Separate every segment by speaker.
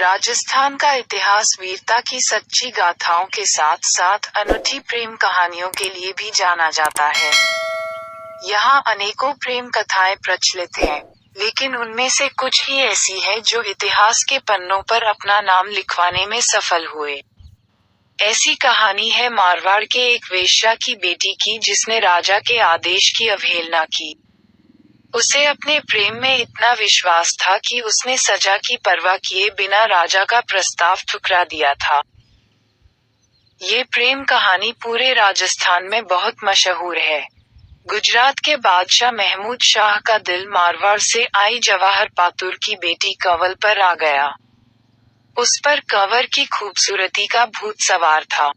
Speaker 1: राजस्थान का इतिहास वीरता की सच्ची गाथाओं के साथ साथ अनूठी प्रेम कहानियों के लिए भी जाना जाता है। यहाँ अनेकों प्रेम कथाएं प्रचलित हैं, लेकिन उनमें से कुछ ही ऐसी है जो इतिहास के पन्नों पर अपना नाम लिखवाने में सफल हुए। ऐसी कहानी है मारवाड़ के एक वेश्या की बेटी की जिसने राजा के आदेश की अवहेलना की। उसे अपने प्रेम में इतना विश्वास था कि उसने सजा की परवाह किए बिना राजा का प्रस्ताव ठुकरा दिया था। ये प्रेम कहानी पूरे राजस्थान में बहुत मशहूर है। गुजरात के बादशाह महमूद शाह का दिल मारवाड़ से आई जवाहर पातुर की बेटी कंवल पर आ गया। उस पर कंवर की खूबसूरती का भूत सवार था।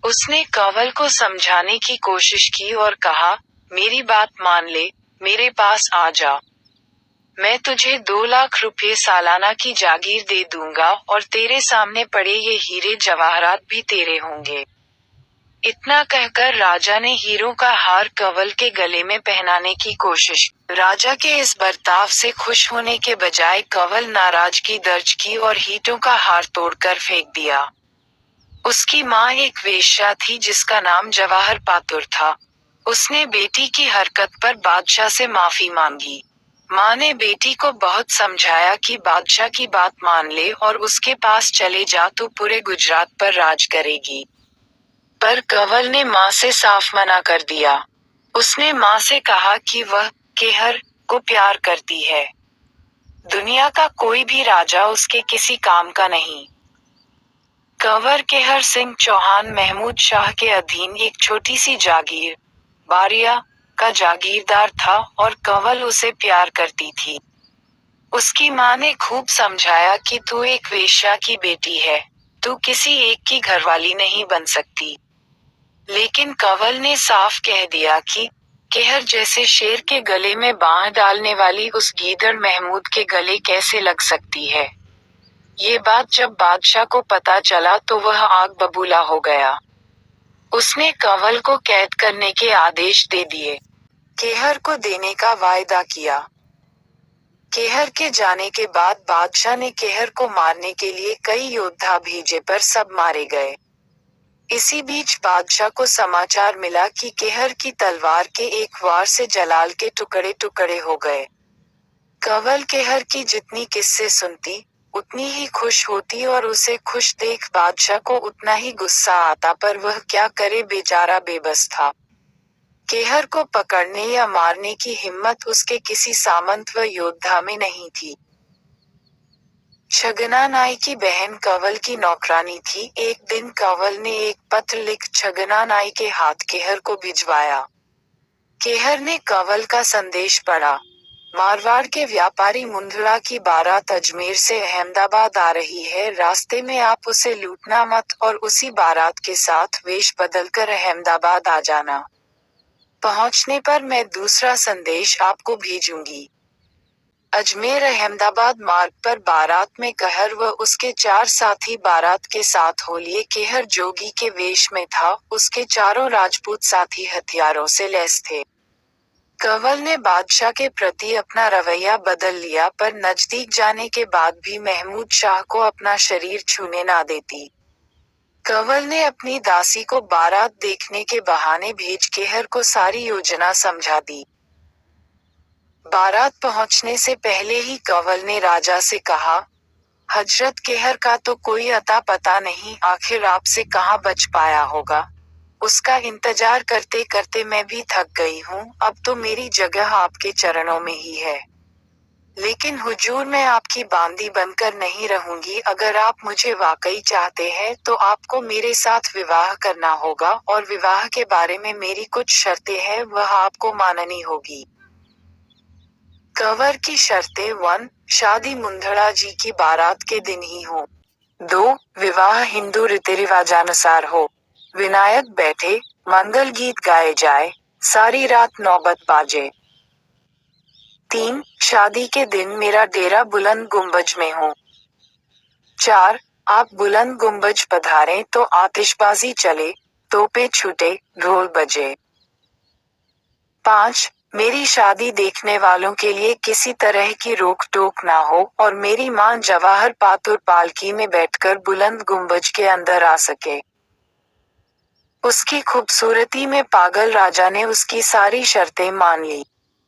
Speaker 1: उसने कंवल को समझाने की कोशिश की और कहा, मेरी बात मान ले, मेरे पास आ जा। मैं तुझे 2 लाख रुपए सालाना की जागीर दे दूंगा और तेरे सामने पड़े ये हीरे जवाहरात भी तेरे होंगे। इतना कहकर राजा ने हीरों का हार कंवल के गले में पहनाने की कोशिश। राजा के इस बर्ताव से खुश होने के बजाय कंवल नाराजगी दर्ज की और हीरों का हार तोड़कर फेंक दिया। उसकी माँ एक वेश्या थी जिसका नाम जवाहर पातुर था। उसने बेटी की हरकत पर बादशाह से माफी मांगी। माँ ने बेटी को बहुत समझाया कि बादशाह की बात मान ले और उसके पास चले जा तो पूरे गुजरात पर राज करेगी। पर कंवल ने माँ से साफ मना कर दिया। उसने माँ से कहा कि वह केहर को प्यार करती है। दुनिया का कोई भी राजा उसके किसी काम का नहीं। कंवर केहर सिंह चौहान महमूद शाह के अधीन एक छोटी सी जागीर बारिया का जागीरदार था और कंवल उसे प्यार करती थी। उसकी माँ ने खूब समझाया कि तू एक वेश्या की बेटी है, तू किसी एक की घरवाली नहीं बन सकती। लेकिन कंवल ने साफ कह दिया कि केहर जैसे शेर के गले में बांह डालने वाली उस गीदड़ महमूद के गले कैसे लग सकती है। ये बात जब बादशाह को पता चला तो वह आग बबूला हो गया। उसने कंवल को कैद करने के आदेश दे दिए। केहर को देने का वायदा किया। केहर के जाने के बाद बादशाह ने केहर को मारने के लिए कई योद्धा भेजे पर सब मारे गए। इसी बीच बादशाह को समाचार मिला कि केहर की तलवार के एक वार से जलाल के टुकड़े टुकड़े हो गए। कंवल केहर की जितनी किस्से सुनती उतनी ही खुश होती और उसे खुश देख बादशाह को उतना ही गुस्सा आता, पर वह क्या करे, बेचारा बेबस था। केहर को पकड़ने या मारने की हिम्मत उसके किसी सामंत व योद्धा में नहीं थी। छगना नाई की बहन कंवल की नौकरानी थी। एक दिन कंवल ने एक पत्र लिख छगना नाई के हाथ केहर को भिजवाया। केहर ने कंवल का संदेश पढ़ा। मारवाड़ के व्यापारी मुंदड़ा की बारात अजमेर से अहमदाबाद आ रही है, रास्ते में आप उसे लूटना मत और उसी बारात के साथ वेश बदलकर अहमदाबाद आ जाना। पहुंचने पर मैं दूसरा संदेश आपको भेजूंगी। अजमेर अहमदाबाद मार्ग पर बारात में कहर व उसके 4 साथी बारात के साथ हो लिए। केहर जोगी के वेश में था, उसके चारों राजपूत साथी हथियारों से लैस थे। कंवल ने बादशाह के प्रति अपना रवैया बदल लिया, पर नजदीक जाने के बाद भी महमूद शाह को अपना शरीर छूने ना देती। कंवल ने अपनी दासी को बारात देखने के बहाने भेज केहर को सारी योजना समझा दी। बारात पहुंचने से पहले ही कंवल ने राजा से कहा, हजरत केहर का तो कोई अता पता नहीं, आखिर आपसे कहाँ बच पाया होगा। उसका इंतजार करते करते मैं भी थक गई हूँ, अब तो मेरी जगह आपके चरणों में ही है। लेकिन हुजूर, मैं आपकी बांदी बनकर नहीं रहूंगी। अगर आप मुझे वाकई चाहते हैं तो आपको मेरे साथ विवाह करना होगा और विवाह के बारे में मेरी कुछ शर्तें हैं, वह आपको माननी होगी। कंवर की शर्तें 1. शादी मुंदड़ा जी की बारात के दिन ही हो। 2. विवाह हिंदू रीति रिवाजानुसार हो। विनायक बैठे, मंगल गीत गाए जाए, सारी रात नौबत बाजे। 3. शादी के दिन मेरा डेरा बुलंद गुंबज में हो। 4. आप बुलंद गुंबज पधारें तो आतिशबाजी चले, तोपे छूटे, ढोल बजे। 5. मेरी शादी देखने वालों के लिए किसी तरह की रोक टोक ना हो और मेरी मां जवाहर पातुर पालकी में बैठकर बुलंद गुंबज के अंदर आ सके। उसकी खूबसूरती में पागल राजा ने उसकी सारी शर्तें मान ली।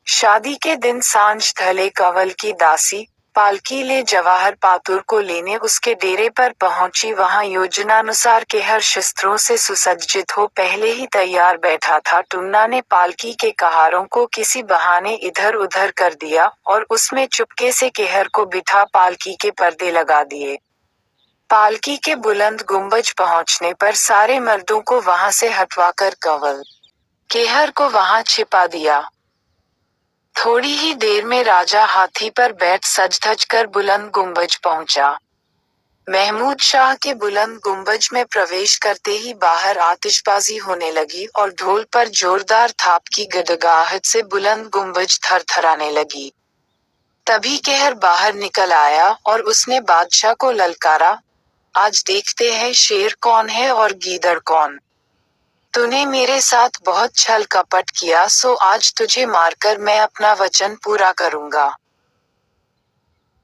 Speaker 1: शादी के दिन सांझ ढले कंवल की दासी पालकी ले जवाहर पातुर को लेने उसके डेरे पर पहुंची। वहां योजनानुसार केहर शस्त्रों से सुसज्जित हो पहले ही तैयार बैठा था। टुन्ना ने पालकी के कहारों को किसी बहाने इधर उधर कर दिया और उसमें चुपके से केहर को बिठा पालकी के पर्दे लगा दिए। पालकी के बुलंद गुंबज पहुंचने पर सारे मर्दों को वहां से हटवाकर कंवल केहर को वहां छिपा दिया। थोड़ी ही देर में राजा हाथी पर बैठ सज धज कर बुलंद गुंबज पहुंचा। महमूद शाह के बुलंद गुंबज में प्रवेश करते ही बाहर आतिशबाजी होने लगी और ढोल पर जोरदार थाप की गड़गड़ाहट से बुलंद गुंबज थरथराने लगी। तभी कहर बाहर निकल आया और उसने बादशाह को ललकारा, आज देखते हैं शेर कौन है और गीदड़ कौन। तूने मेरे साथ बहुत छल कपट किया, सो आज तुझे मारकर मैं अपना वचन पूरा करूंगा।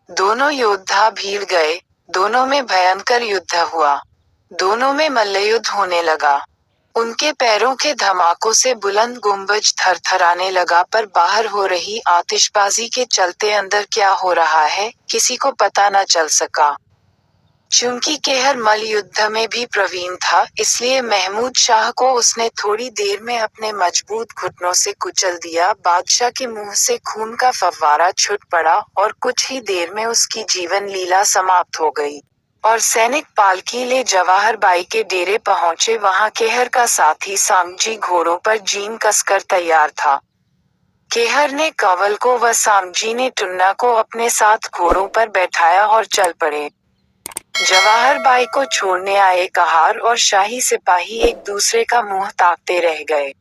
Speaker 1: दोनों योद्धा भीड़ गए, दोनों में भयंकर युद्ध हुआ। दोनों में मल्लयुद्ध होने लगा। उनके पैरों के धमाकों से बुलंद गुंबज थरथराने लगा, पर बाहर हो रही आतिशबाजी के चलते अंदर क्या हो रहा है किसी को पता न चल सका। चूंकि केहर मल्ल युद्ध में भी प्रवीण था, इसलिए महमूद शाह को उसने थोड़ी देर में अपने मजबूत घुटनों से कुचल दिया। बादशाह के मुंह से खून का फव्वारा छूट पड़ा और कुछ ही देर में उसकी जीवन लीला समाप्त हो गई और सैनिक पालकी ले जवाहर बाई के डेरे पहुंचे। वहां केहर का साथी सांगजी घोड़ों पर जीन कसकर तैयार था। केहर ने कंवल को व सांगजी ने टुन्ना को अपने साथ घोड़ों पर बैठाया और चल पड़े। जवाहर बाई को छोड़ने आए कहार और शाही सिपाही एक दूसरे का मुंह ताकते रह गए।